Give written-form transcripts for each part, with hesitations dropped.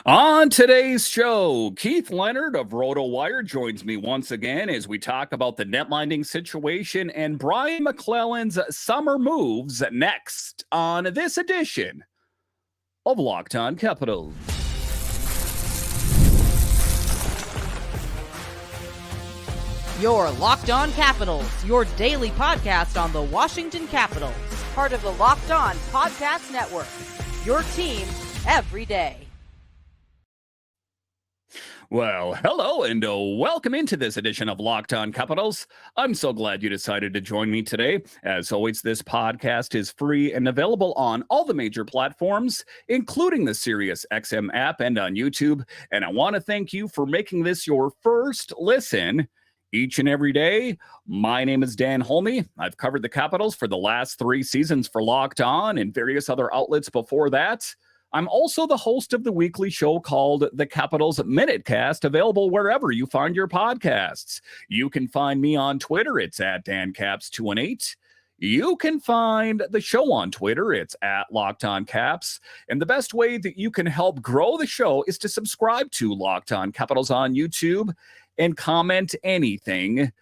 On today's show, Keith Leonard of RotoWire joins me once again as we talk about the netminding situation and Brian MacLellan's summer moves next on this edition of Locked On Capitals. Your Locked On Capitals, your daily podcast on the Washington Capitals, part of the Locked On Podcast Network, your team every day. Well, hello and welcome into this edition of Locked On Capitals. I'm so glad you decided to join me today. As always, this podcast is free and available on all the major platforms, including the Sirius XM app and on YouTube. And I want to thank you for making this your first listen each and every day. My name is Dan Holme. I've covered the Capitals for the last 3 seasons for Locked On and various other outlets before that. I'm also the host of the weekly show called The Capitals Minutecast, available wherever you find your podcasts. You can find me on Twitter. It's at DanCaps218. You can find the show on Twitter. It's at Locked On Caps. And the best way that you can help grow the show is to subscribe to Locked On Capitals on YouTube and comment anything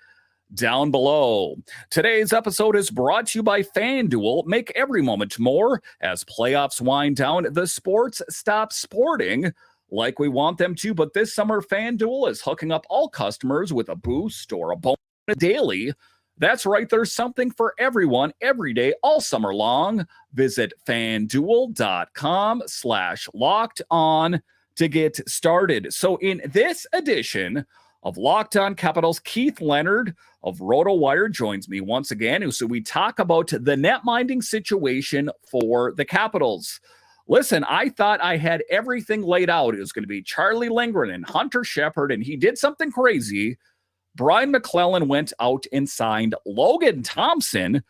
down below. Today's episode is brought to you by FanDuel. Make every moment more. As playoffs wind down, the sports stop sporting like we want them to. But this summer, FanDuel is hooking up all customers with a boost or a bonus daily. That's right. There's something for everyone every day, all summer long. Visit FanDuel.com/locked on to get started. So in this edition of Locked On Capitals, Keith Leonard of RotoWire joins me once again. So we talk about the netminding situation for the Capitals. Listen, I thought I had everything laid out. It was going to be Charlie Lindgren and Hunter Shepard, and he did something crazy. Brian MacLellan went out and signed Logan Thompson.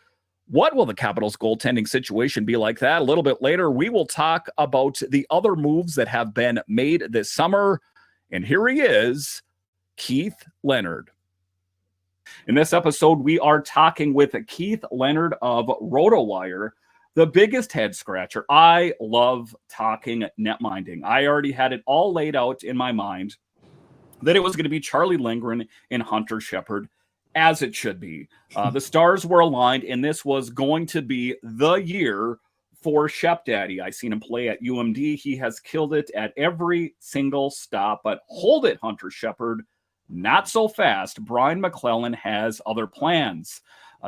What will the Capitals goaltending situation be like that? A little bit later, we will talk about the other moves that have been made this summer. And here he is, Keith Leonard. In this episode, we are talking with Keith Leonard of RotoWire, the biggest head scratcher. I love talking netminding. I already had it all laid out in my mind that it was going to be Charlie Lindgren and Hunter Shepard, as it should be. The stars were aligned, and this was going to be the year for Shep Daddy. I seen him play at UMD. He has killed it at every single stop. But hold it, Hunter Shepard. Not so fast. Brian MacLellan has other plans.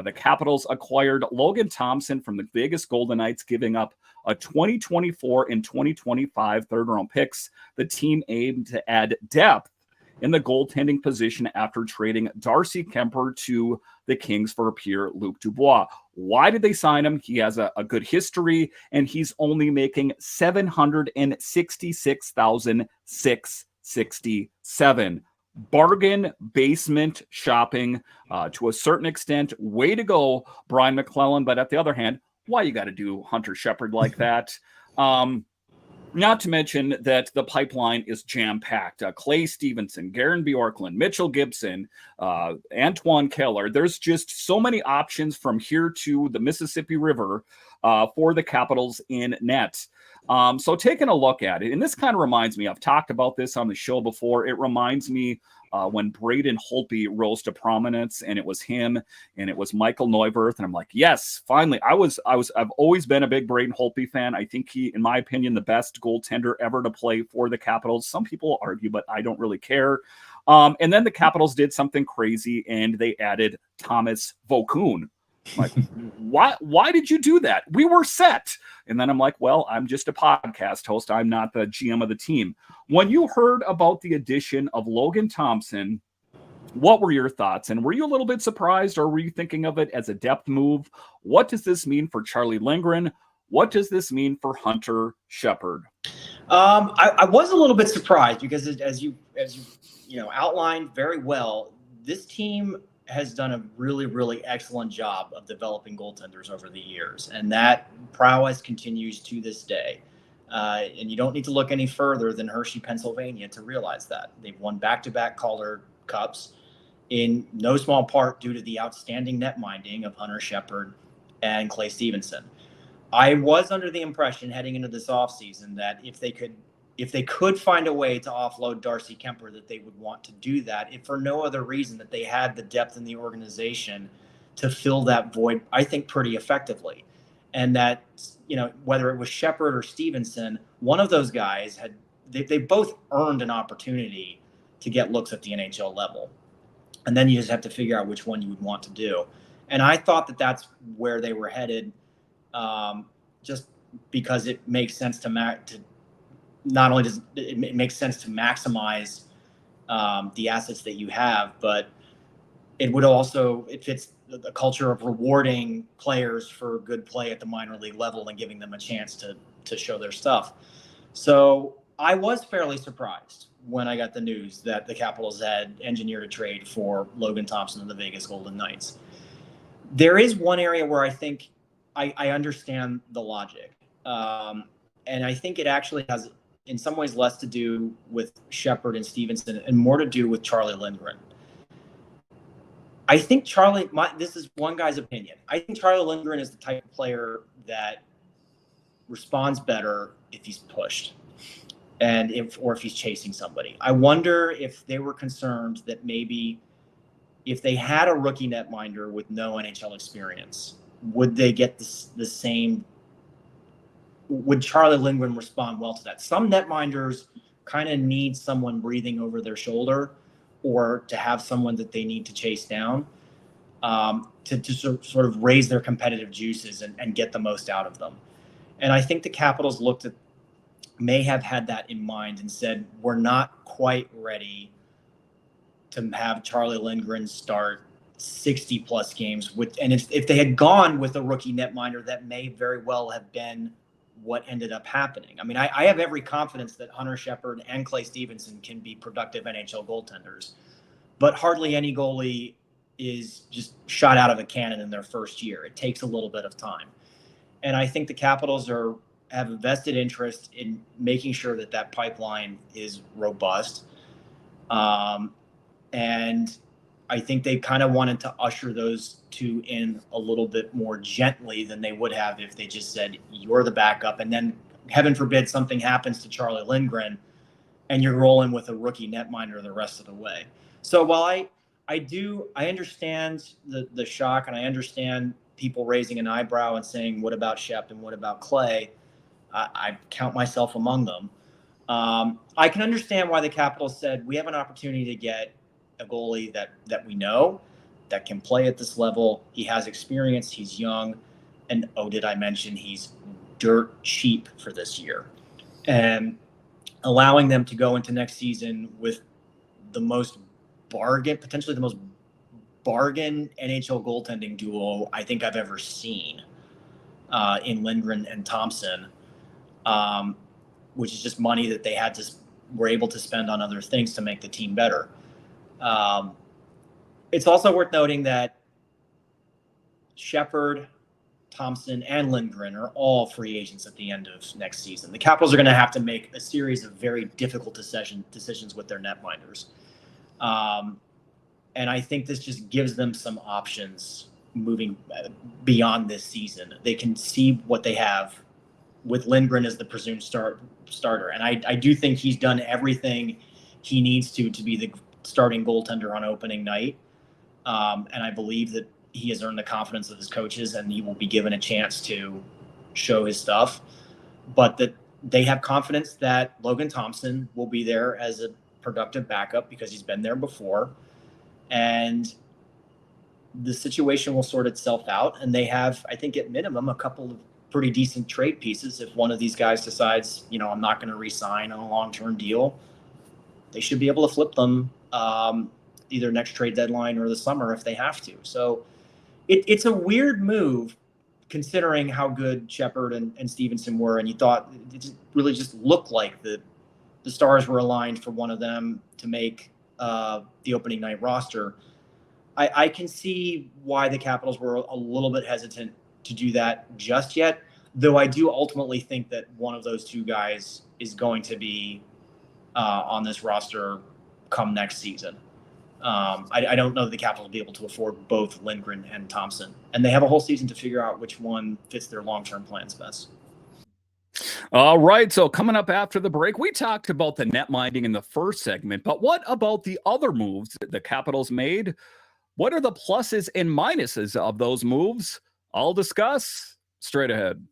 The Capitals acquired Logan Thompson from the Vegas Golden Knights, giving up a 2024 and 2025 third-round picks. The team aimed to add depth in the goaltending position after trading Darcy Kemper to the Kings for Pierre-Luc Dubois. Why did they sign him? He has a good history, and he's only making $766,667. Bargain basement shopping to a certain extent. Way to go, Brian MacLellan. But at the other hand, why you got to do Hunter Shepard like that? Not to mention that the pipeline is jam-packed. Clay Stevenson, Garen Bjorklund, Mitchell Gibson, Antoine Keller. There's just so many options from here to the Mississippi River for the Capitals in net. So taking a look at it, and this kind of reminds me, I've talked about this on the show before. It reminds me when Braden Holtby rose to prominence, and it was him and it was Michael Neuwirth. And I'm like, yes, finally. I've always been a big Braden Holtby fan. I think he, in my opinion, the best goaltender ever to play for the Capitals. Some people argue, but I don't really care. And then the Capitals did something crazy, and they added Thomas Vokoun. Like, why did you do that? We were set. And then I'm like, well, I'm just a podcast host. I'm not the GM of the team. When you heard about the addition of Logan Thompson, what were your thoughts? And were you a little bit surprised, or were you thinking of it as a depth move? What does this mean for Charlie Lindgren? What does this mean for Hunter Shepard? I was a little bit surprised because as you outlined very well, this team has done a really, really excellent job of developing goaltenders over the years, and that prowess continues to this day. And you don't need to look any further than Hershey, Pennsylvania to realize that. They've won back-to-back Calder Cups, in no small part due to the outstanding netminding of Hunter Shepard and Clay Stevenson. I was under the impression heading into this offseason that if they could if they could find a way to offload Darcy Kemper, that they would want to do that, if for no other reason that they had the depth in the organization to fill that void, I think, pretty effectively. And that, whether it was Shepard or Stevenson, one of those guys they both earned an opportunity to get looks at the NHL level. And then you just have to figure out which one you would want to do. And I thought that that's where they were headed, just because it makes sense to not only does it make sense to maximize the assets that you have, but it fits the culture of rewarding players for good play at the minor league level and giving them a chance to show their stuff. So I was fairly surprised when I got the news that the Capitals had engineered a trade for Logan Thompson and the Vegas Golden Knights. There is one area where I think I understand the logic. And I think it actually has, in some ways, less to do with Shepard and Stevenson and more to do with Charlie Lindgren. I think this is one guy's opinion. I think Charlie Lindgren is the type of player that responds better if he's pushed or if he's chasing somebody. I wonder if they were concerned that maybe if they had a rookie netminder with no NHL experience, would they get the same? Would Charlie Lindgren respond well to that? Some netminders kind of need someone breathing over their shoulder, or to have someone that they need to chase down, to sort of raise their competitive juices and get the most out of them. And I think the Capitals may have had that in mind and said, we're not quite ready to have Charlie Lindgren start 60 plus games and if they had gone with a rookie netminder, that may very well have been what ended up happening. I mean, I have every confidence that Hunter Shepard and Clay Stevenson can be productive NHL goaltenders, but hardly any goalie is just shot out of a cannon in their first year. It takes a little bit of time. And I think the Capitals have a vested interest in making sure that pipeline is robust. And I think they kind of wanted to usher those two in a little bit more gently than they would have if they just said, you're the backup. And then, heaven forbid, something happens to Charlie Lindgren and you're rolling with a rookie netminder the rest of the way. So while I understand the shock, and I understand people raising an eyebrow and saying, what about Shep and what about Clay? I count myself among them. I can understand why the Capitals said, we have an opportunity to get a goalie that we know that can play at this level. He has experience. He's young. And did I mention he's dirt cheap for this year? And allowing them to go into next season with potentially the most bargain NHL goaltending duo I think I've ever seen in Lindgren and Thompson, which is just money that they were able to spend on other things to make the team better. It's also worth noting that Shepard, Thompson, and Lindgren are all free agents at the end of next season. The Capitals are going to have to make a series of very difficult decisions with their netminders. And I think this just gives them some options moving beyond this season. They can see what they have with Lindgren as the presumed starter. And I do think he's done everything he needs to be the starting goaltender on opening night. And I believe that he has earned the confidence of his coaches and he will be given a chance to show his stuff. But that they have confidence that Logan Thompson will be there as a productive backup because he's been there before. And the situation will sort itself out. And they have, I think, at minimum, a couple of pretty decent trade pieces. If one of these guys decides, I'm not going to re-sign on a long-term deal, they should be able to flip them either next trade deadline or the summer if they have to. So it's a weird move considering how good Shepard and Stevenson were. And you thought it really just looked like the stars were aligned for one of them to make the opening night roster. I can see why the Capitals were a little bit hesitant to do that just yet, though I do ultimately think that one of those two guys is going to be on this roster come next season. I don't know that the Capitals will be able to afford both Lindgren and Thompson, and they have a whole season to figure out which one fits their long-term plans best. All right, so coming up after the break, we talked about the net minding in the first segment, but what about the other moves that the Capitals made? What are the pluses and minuses of those moves? I'll discuss straight ahead.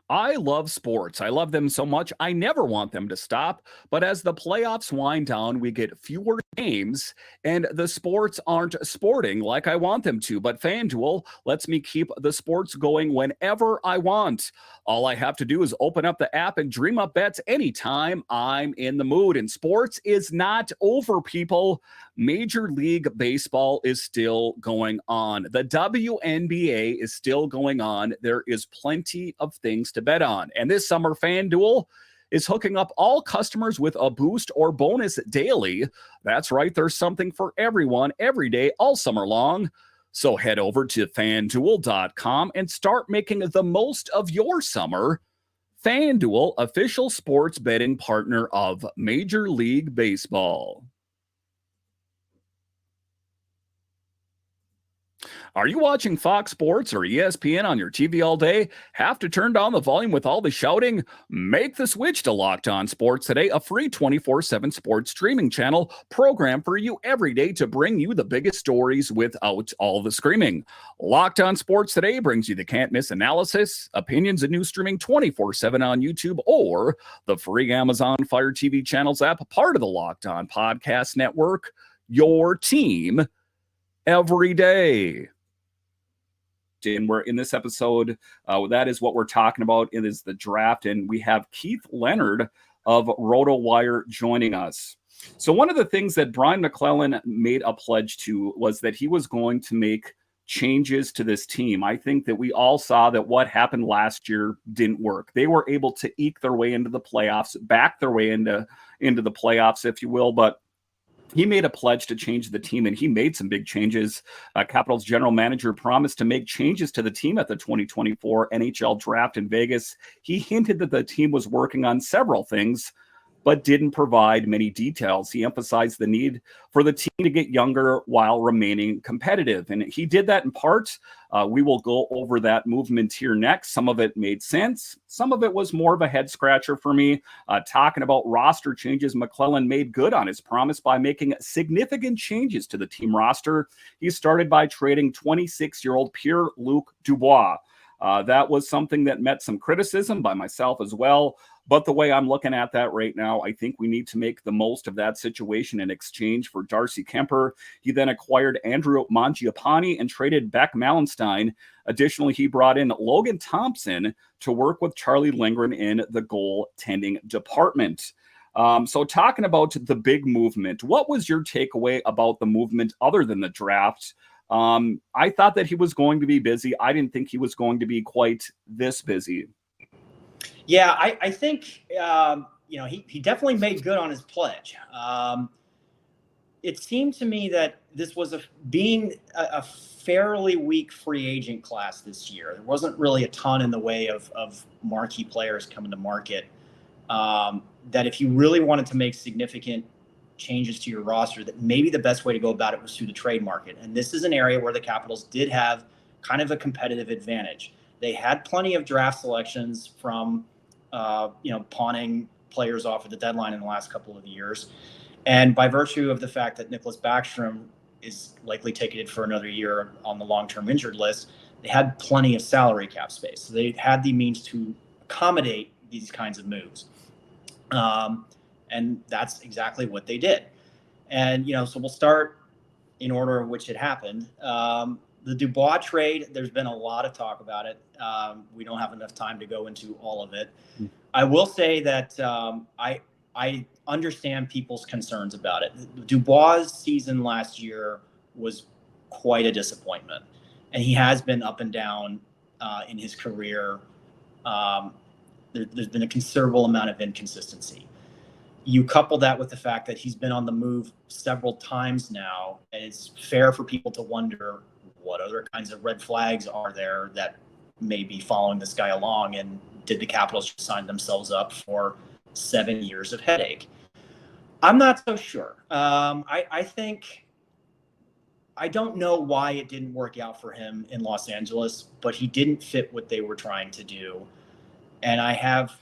I love sports. I love them so much. I never want them to stop. But as the playoffs wind down, we get fewer games and the sports aren't sporting like I want them to. But FanDuel lets me keep the sports going whenever I want. All I have to do is open up the app and dream up bets anytime I'm in the mood. And sports is not over, people. Major League Baseball is still going on. The WNBA is still going on. There is plenty of things to bet on. And this summer, FanDuel is hooking up all customers with a boost or bonus daily. That's right. There's something for everyone every day, all summer long. So head over to FanDuel.com and start making the most of your summer. FanDuel, official sports betting partner of Major League Baseball. Are you watching Fox Sports or ESPN on your TV all day? Have to turn down the volume with all the shouting? Make the switch to Locked On Sports today, a free 24/7 sports streaming channel programmed for you every day to bring you the biggest stories without all the screaming. Locked On Sports today brings you the can't-miss analysis, opinions, and news streaming 24/7 on YouTube or the free Amazon Fire TV channels app, part of the Locked On Podcast Network. Your team every day. And we're in this episode, that is what we're talking about. It is the draft, and we have Keith Leonard of RotoWire joining us. So one of the things that Brian MacLellan made a pledge to was that he was going to make changes to this team. I think that we all saw that what happened last year didn't work. They were able to eke their way into the playoffs, back their way into the playoffs, if you will, but he made a pledge to change the team, and he made some big changes. Capitals general manager promised to make changes to the team at the 2024 NHL Draft in Vegas. He hinted that the team was working on several things, but didn't provide many details. He emphasized the need for the team to get younger while remaining competitive. And he did that in part. We will go over that movement here next. Some of it made sense. Some of it was more of a head scratcher for me. Talking about roster changes, MacLellan made good on his promise by making significant changes to the team roster. He started by trading 26-year-old Pierre-Luc Dubois. That was something that met some criticism by myself as well. But the way I'm looking at that right now, I think we need to make the most of that situation in exchange for Darcy Kemper. He then acquired Andrew Mangiapane and traded Beck Mallenstein. Additionally, he brought in Logan Thompson to work with Charlie Lindgren in the goaltending department. So talking about the big movement, what was your takeaway about the movement other than the draft? I thought that he was going to be busy. I didn't think he was going to be quite this busy. Yeah, I think he definitely made good on his pledge. It seemed to me that this was being a fairly weak free agent class this year. There wasn't really a ton in the way of marquee players coming to market. That if you really wanted to make significant changes to your roster, that maybe the best way to go about it was through the trade market. And this is an area where the Capitals did have kind of a competitive advantage. They had plenty of draft selections from pawning players off at the deadline in the last couple of years. And by virtue of the fact that Nicholas Backstrom is likely ticketed for another year on the long-term injured list, they had plenty of salary cap space. So they had the means to accommodate these kinds of moves. And that's exactly what they did. And, so we'll start in order in which it happened. The Dubois trade, there's been a lot of talk about it. We don't have enough time to go into all of it. I will say that I understand people's concerns about it. Dubois' season last year was quite a disappointment, and he has been up and down in his career. There's been a considerable amount of inconsistency. You couple that with the fact that he's been on the move several times now, and it's fair for people to wonder what other kinds of red flags are there that may be following this guy along, and did the Capitals just sign themselves up for 7 years of headache? I'm not so sure. I think I don't know why it didn't work out for him in Los Angeles, but he didn't fit what they were trying to do. And I have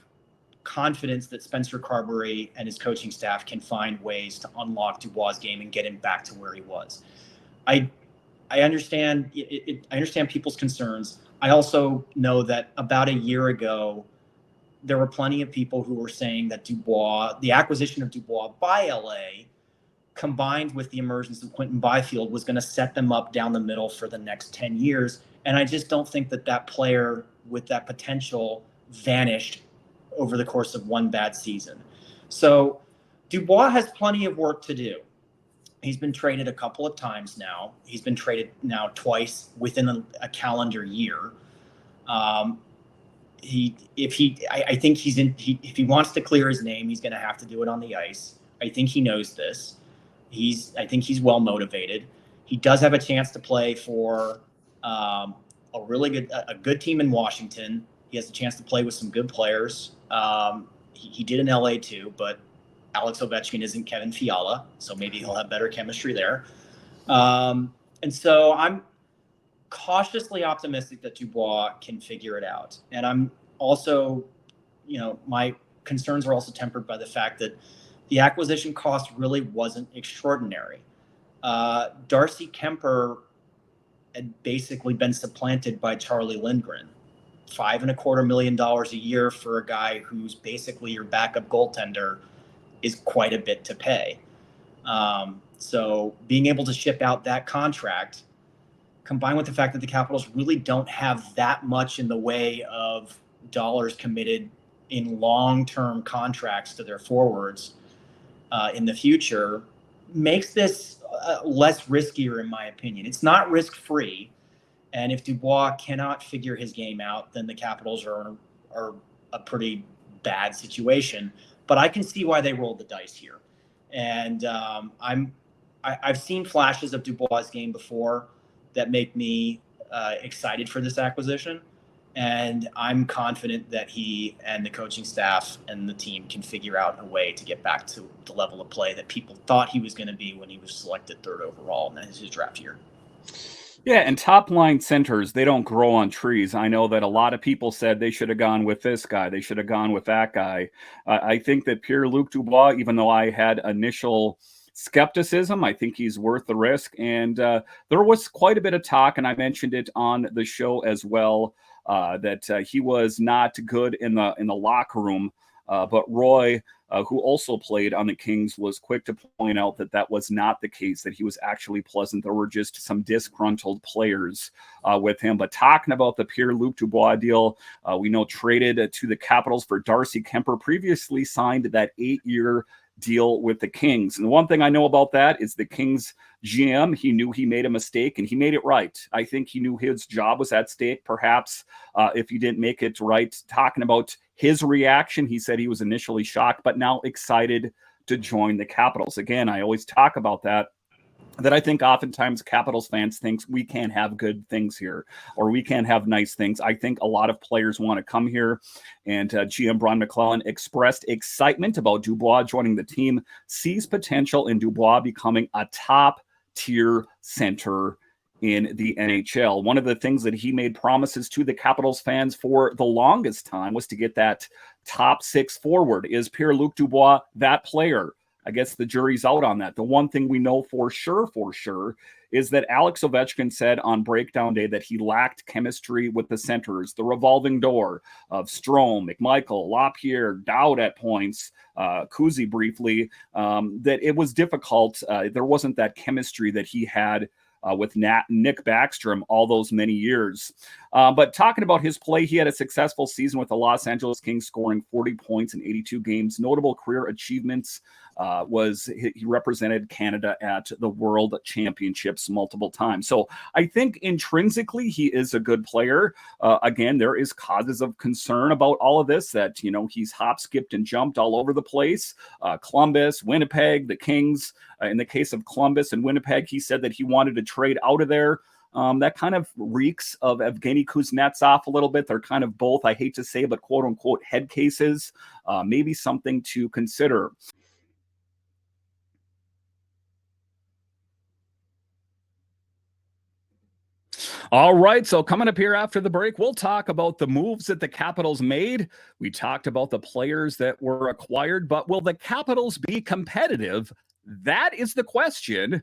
confidence that Spencer Carberry and his coaching staff can find ways to unlock Dubois' game and get him back to where he was. I understand I understand people's concerns. I also know that about a year ago, there were plenty of people who were saying that Dubois, the acquisition of Dubois by LA, combined with the emergence of Quentin Byfield, was going to set them up down the middle for the next 10 years. And I just don't think that that player with that potential vanished over the course of one bad season. So Dubois has plenty of work to do. He's been traded a couple of times now. He's been traded now twice within a calendar year. I think if he wants to clear his name, he's going to have to do it on the ice. I think he knows this. I think he's well motivated. He does have a chance to play for a good team in Washington. He has a chance to play with some good players. He did in LA too, but Alex Ovechkin isn't Kevin Fiala, so maybe he'll have better chemistry there. And so I'm cautiously optimistic that Dubois can figure it out. And I'm also, my concerns are also tempered by the fact that the acquisition cost really wasn't extraordinary. Darcy Kemper had basically been supplanted by Charlie Lindgren. $5.25 million a year for a guy who's basically your backup goaltender is quite a bit to pay. So being able to ship out that contract, combined with the fact that the Capitals really don't have that much in the way of dollars committed in long-term contracts to their forwards in the future, makes this less riskier, in my opinion. It's not risk-free. And if Dubois cannot figure his game out, then the Capitals are a pretty bad situation. But I can see why they rolled the dice here. And I've seen flashes of Dubois' game before that make me excited for this acquisition. And I'm confident that he and the coaching staff and the team can figure out a way to get back to the level of play that people thought he was going to be when he was selected 3rd overall in his draft year. Yeah, and top line centers, they don't grow on trees. I know that a lot of people said they should have gone with this guy. They should have gone with that guy. I think that Pierre-Luc Dubois, even though I had initial skepticism, I think he's worth the risk. And there was quite a bit of talk, and I mentioned it on the show as well, that he was not good in the locker room. But Roy, who also played on the Kings, was quick to point out that that was not the case, that he was actually pleasant. There were just some disgruntled players with him. But talking about the Pierre-Luc Dubois deal, we know traded to the Capitals for Darcy Kemper, previously signed that 8-year deal with the Kings. And the one thing I know about that is the Kings GM, he knew he made a mistake and he made it right. I think he knew his job was at stake. Perhaps if he didn't make it right, talking about his reaction, he said he was initially shocked, but now excited to join the Capitals. Again, I always talk about that I think oftentimes Capitals fans think we can't have good things here or we can't have nice things. I think a lot of players want to come here, and GM Brian MacLellan expressed excitement about Dubois joining the team, sees potential in Dubois becoming a top-tier center in the NHL. One of the things that he made promises to the Capitals fans for the longest time was to get that top 6 forward. Is Pierre-Luc Dubois that player? I guess the jury's out on that. The one thing we know for sure, is that Alex Ovechkin said on breakdown day that he lacked chemistry with the centers, the revolving door of Strome, McMichael, LaPierre, Dowd at points, Kuzi briefly, that it was difficult. There wasn't that chemistry that he had with Nick Backstrom all those many years. But talking about his play, he had a successful season with the Los Angeles Kings, scoring 40 points in 82 games. Notable career achievements was he represented Canada at the World Championships multiple times. So I think intrinsically he is a good player. Again, there is causes of concern about all of this, that, he's hop, skipped, and jumped all over the place. Columbus, Winnipeg, the Kings. In the case of Columbus and Winnipeg, he said that he wanted to trade out of there. That kind of reeks of Evgeny Kuznetsov a little bit. They're kind of both, I hate to say, but quote unquote head cases. Maybe something to consider. All right, so coming up here after the break, we'll talk about the moves that the Capitals made. We talked about the players that were acquired, but will the Capitals be competitive? That is the question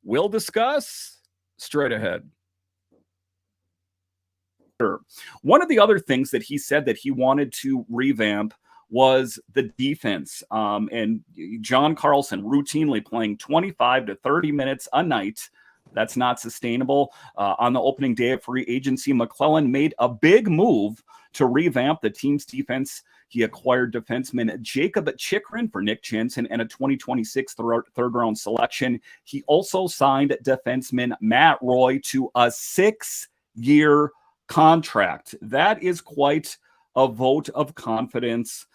we'll discuss straight ahead. One of the other things that he said that he wanted to revamp was the defense. And John Carlson routinely playing 25 to 30 minutes a night. That's not sustainable. On the opening day of free agency, MacLellan made a big move to revamp the team's defense. He acquired defenseman Jakob Chychrun for Nick Jensen and a 2026 third-round selection. He also signed defenseman Matt Roy to a 6-year contract. That is quite a vote of confidence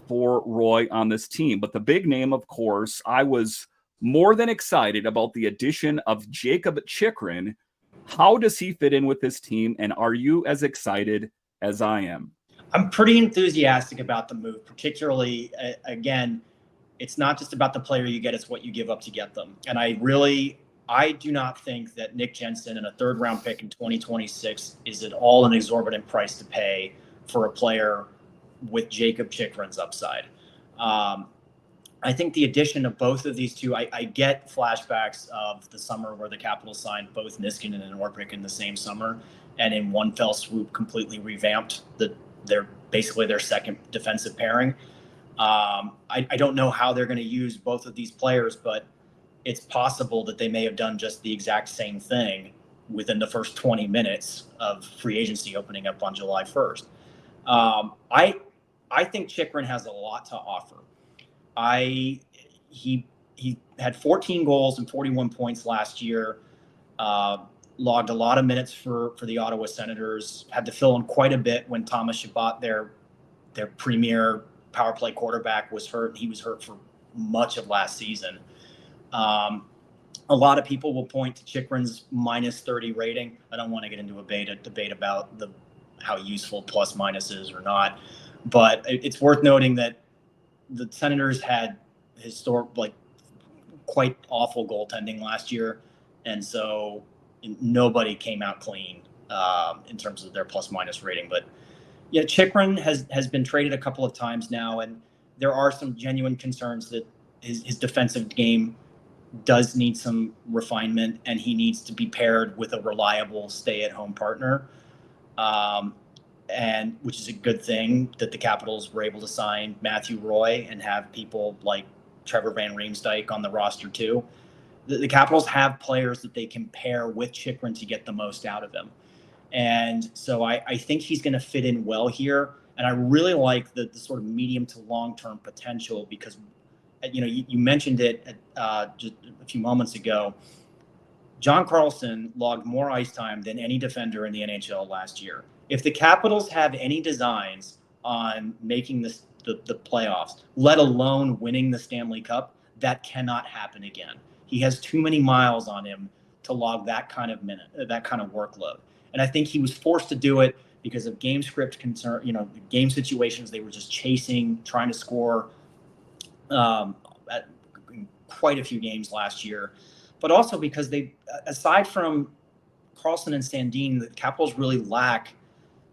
for Roy on this team. But the big name, of course, I was more than excited about the addition of Jakob Chychrun. How does he fit in with this team? And are you as excited as I am? I'm pretty enthusiastic about the move, particularly, again, it's not just about the player you get, it's what you give up to get them. And I do not think that Nick Jensen and a third-round pick in 2026 is at all an exorbitant price to pay for a player with Jakob Chychrun's upside. I think the addition of both of these two, I get flashbacks of the summer where the Capitals signed both Niskanen and Orpik in the same summer, and in one fell swoop completely revamped their second defensive pairing. I don't know how they're going to use both of these players, but it's possible that they may have done just the exact same thing within the first 20 minutes of free agency opening up on July 1st. I think Chychrun has a lot to offer. He had 14 goals and 41 points last year, logged a lot of minutes for the Ottawa Senators, had to fill in quite a bit when Thomas Chabot, their premier power play quarterback, was hurt. He was hurt for much of last season. A lot of people will point to Chychrun's -30 rating. I don't want to get into a debate about how useful plus minus is or not, but it's worth noting that the Senators had quite awful goaltending last year, and so nobody came out clean in terms of their plus minus rating. But yeah, Chychrun has been traded a couple of times now, and there are some genuine concerns that his defensive game does need some refinement, and he needs to be paired with a reliable stay-at-home partner, and which is a good thing that the Capitals were able to sign Matthew Roy and have people like Trevor Van Riemsdyk on the roster too. The Capitals have players that they can pair with Chychrun to get the most out of him. And so I think he's going to fit in well here. And I really like the sort of medium to long-term potential because, you mentioned it just a few moments ago. John Carlson logged more ice time than any defender in the NHL last year. If the Capitals have any designs on making the playoffs, let alone winning the Stanley Cup, that cannot happen again. He has too many miles on him to log that kind of workload. And I think he was forced to do it because of game script concern, game situations. They were just trying to score at quite a few games last year, but also because aside from Carlson and Sandin, the Capitals really lack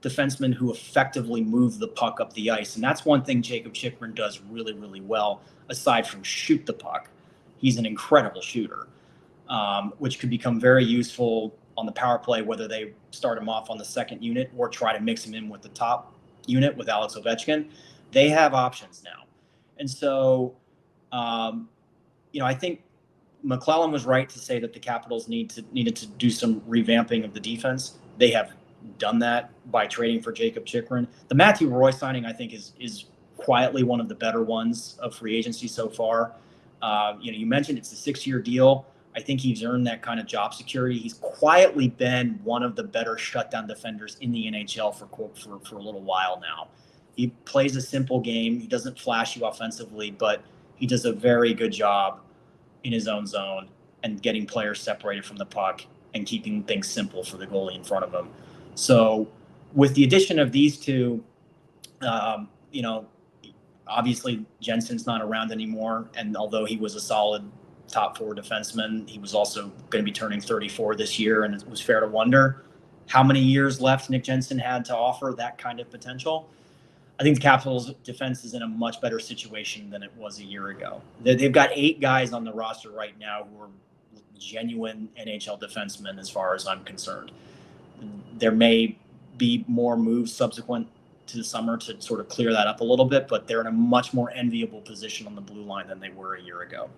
defensemen who effectively move the puck up the ice. And that's one thing Jakob Chychrun does really, really well, aside from shoot the puck. He's an incredible shooter, which could become very useful on the power play, whether they start him off on the second unit or try to mix him in with the top unit with Alex Ovechkin. They have options now. And so, I think MacLellan was right to say that the Capitals needed to do some revamping of the defense. They have done that by trading for Jakob Chychrun. The Matthew Roy signing, I think, is quietly one of the better ones of free agency so far. You mentioned it's a 6-year deal. I think he's earned that kind of job security. He's quietly been one of the better shutdown defenders in the NHL for a little while now. He plays a simple game. He doesn't flash you offensively, but he does a very good job in his own zone and getting players separated from the puck and keeping things simple for the goalie in front of him. So with the addition of these two, obviously Jensen's not around anymore. And although he was a solid top 4 defenseman, he was also going to be turning 34 this year. And it was fair to wonder, how many years left Nick Jensen had to offer that kind of potential. I think the Capitals defense is in a much better situation than it was a year ago. They've got 8 guys on the roster right now who are genuine NHL defensemen as far as I'm concerned. There may be more moves subsequent to the summer to sort of clear that up a little bit, but they're in a much more enviable position on the blue line than they were a year ago.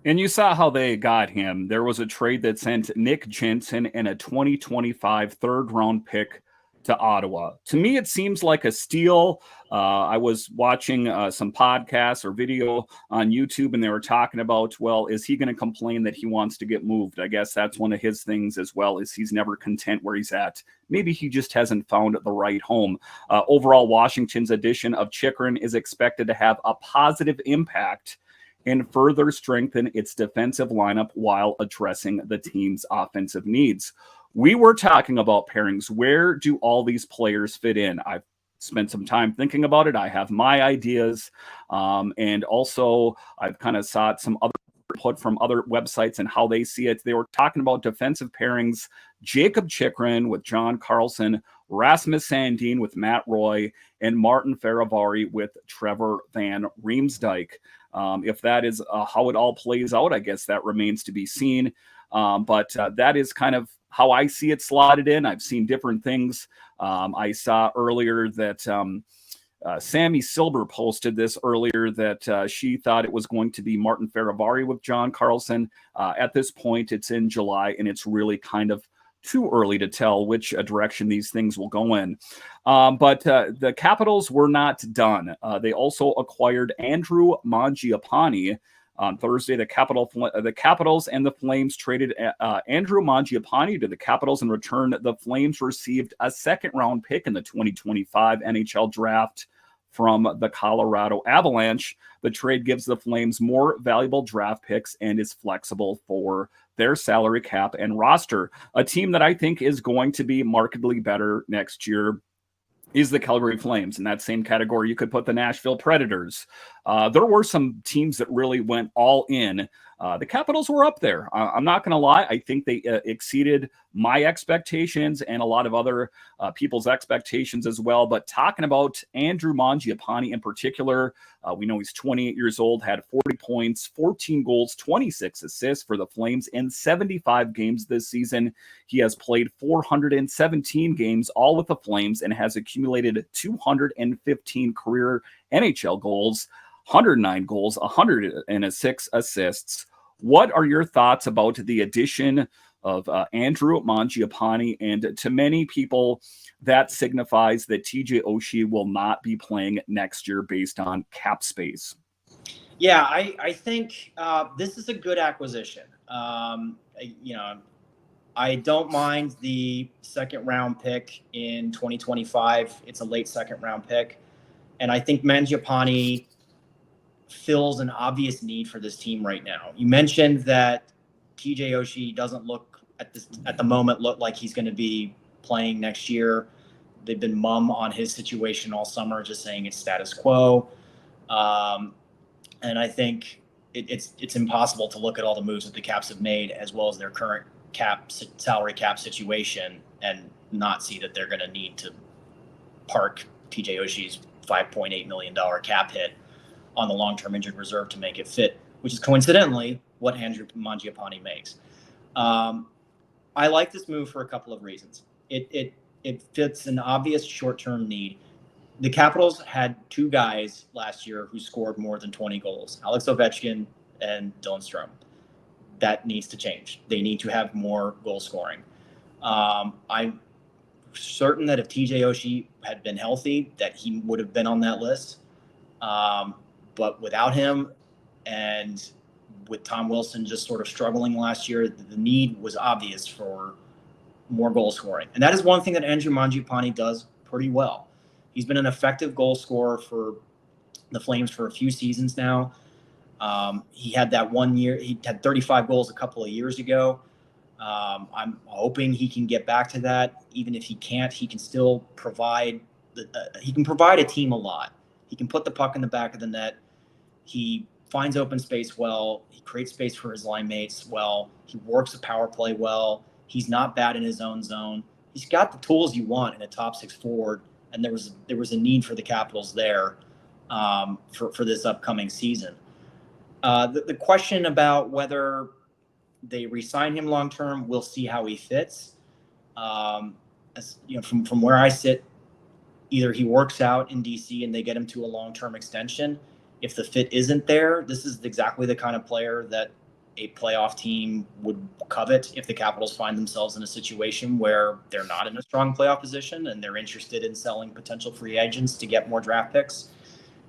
And you saw how they got him. There was a trade that sent Nick Jensen and a 2025 third-round pick to Ottawa. To me, it seems like a steal. I was watching some podcasts or video on YouTube, and they were talking about, well, is he going to complain that he wants to get moved? I guess that's one of his things as well, is he's never content where he's at. Maybe he just hasn't found the right home. Overall, Washington's addition of Chychrun is expected to have a positive impact and further strengthen its defensive lineup while addressing the team's offensive needs. We were talking about pairings. Where do all these players fit in? I've spent some time thinking about it. I have my ideas. And also I've kind of sought some other input from other websites and how they see it. They were talking about defensive pairings: Jakob Chychrun with John Carlson, Rasmus Sandin with Matt Roy, and Martin Feravari with Trevor Van Riemsdyk. If that is how it all plays out, I guess that remains to be seen. But that is kind of how I see it slotted in. I've seen different things. I saw earlier that Sammy Silber posted this earlier that she thought it was going to be Martin Feravari with John Carlson. At this point, it's in July, and it's really kind of too early to tell which direction these things will go in. But the Capitals were not done. They also acquired Andrew Mangiapane. On Thursday, the Capitals and the Flames traded Andrew Mangiapane to the Capitals. In return, the Flames received a second-round pick in the 2025 NHL Draft from the Colorado Avalanche. The trade gives the Flames more valuable draft picks and is flexible for their salary cap and roster. A team that I think is going to be markedly better next year is the Calgary Flames. In that same category, you could put the Nashville Predators. There were some teams that really went all in. The Capitals were up there. I'm not going to lie. I think they exceeded my expectations and a lot of other people's expectations as well. But talking about Andrew Mangiapane in particular, we know he's 28 years old, had 40 points, 14 goals, 26 assists for the Flames in 75 games this season. He has played 417 games, all with the Flames, and has accumulated 215 career NHL goals, 109 goals, 106 assists. What are your thoughts about the addition of Andrew Mangiapane? And to many people, that signifies that TJ Oshie will not be playing next year based on cap space. Yeah, I think this is a good acquisition. I don't mind the second-round pick in 2025. It's a late second-round pick. And I think Mangiapane fills an obvious need for this team right now. You mentioned that TJ Oshie doesn't look at the moment like he's going to be playing next year. They've been mum on his situation all summer, just saying it's status quo. And I think it's impossible to look at all the moves that the Caps have made as well as their current salary cap situation and not see that they're going to need to park TJ Oshie's $5.8 million cap hit on the long-term injured reserve to make it fit, which is coincidentally what Andrew Mangiapane makes. I like this move for a couple of reasons. It fits an obvious short-term need. The Capitals had 2 guys last year who scored more than 20 goals, Alex Ovechkin and Dylan Strome. That needs to change. They need to have more goal scoring. I'm certain that if TJ Oshie had been healthy, that he would have been on that list. But without him and with Tom Wilson just sort of struggling last year, the need was obvious for more goal scoring. And that is one thing that Andrew Mangiapane does pretty well. He's been an effective goal scorer for the Flames for a few seasons now. He had that 1 year. He had 35 goals a couple of years ago. I'm hoping he can get back to that. Even if he can't, he can still provide a team a lot. He can put the puck in the back of the net. He finds open space well. He creates space for his line mates well. He works a power play well. He's not bad in his own zone. he's got the tools you want in a top 6 forward, and there was a need for the Capitals there for this upcoming season. The question about whether they re-sign him long term, we'll see how he fits. As you know, from where I sit, either he works out in DC and they get him to a long-term extension. If the fit isn't there, this is exactly the kind of player that a playoff team would covet if the Capitals find themselves in a situation where they're not in a strong playoff position and they're interested in selling potential free agents to get more draft picks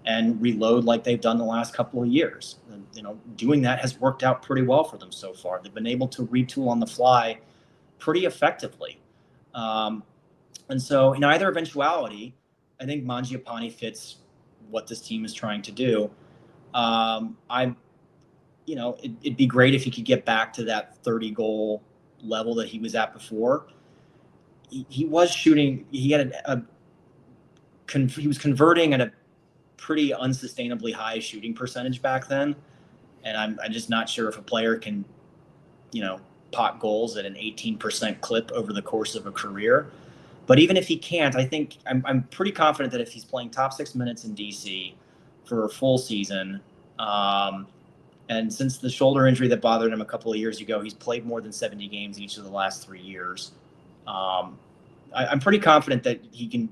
and reload like they've done the last couple of years. And, you know, doing that has worked out pretty well for them so far. They've been able to retool on the fly pretty effectively. And so in either eventuality, I think Mangiapane fits what this team is trying to do. It'd be great if he could get back to that 30 goal level that he was at before. He was shooting. He had he was converting at a pretty unsustainably high shooting percentage back then. And I'm just not sure if a player can, pot goals at an 18% clip over the course of a career. But even if he can't, I think I'm pretty confident that if he's playing top 6 minutes in DC for a full season, and since the shoulder injury that bothered him a couple of years ago, he's played more than 70 games each of the last 3 years. I'm pretty confident that he can,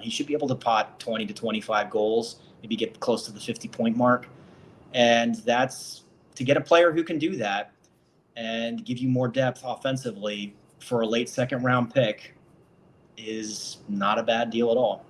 he should be able to pot 20 to 25 goals, maybe get close to the 50-point mark. And that's to get a player who can do that and give you more depth offensively for a late second-round pick is not a bad deal at all.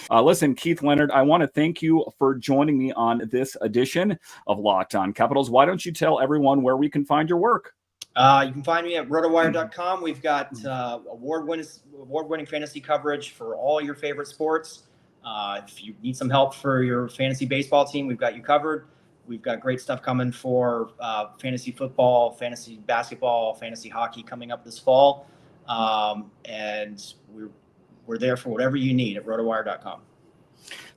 Listen, Keith Leonard, I want to thank you for joining me on this edition of Locked On Capitals. Why don't you tell everyone where we can find your work? You can find me at RotoWire.com. We've got award-winning fantasy coverage for all your favorite sports. If you need some help for your fantasy baseball team, we've got you covered. We've got great stuff coming for fantasy football, fantasy basketball, fantasy hockey coming up this fall. And we're there for whatever you need at RotoWire.com.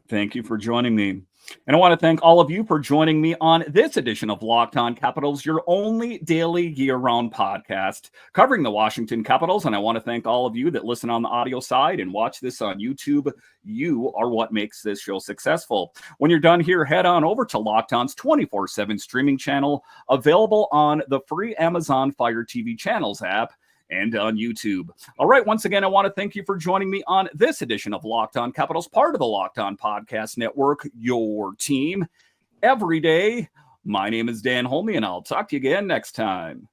Thank you for joining me. And I want to thank all of you for joining me on this edition of Locked On Capitals, your only daily year-round podcast covering the Washington Capitals. And I want to thank all of you that listen on the audio side and watch this on YouTube. You are what makes this show successful. When you're done here, head on over to Locked On's 24/7 streaming channel, available on the free Amazon Fire TV Channels app and on YouTube. All right, once again, I want to thank you for joining me on this edition of Locked On Capitals, part of the Locked On Podcast Network, your team every day. My name is Dan Holme, and I'll talk to you again next time.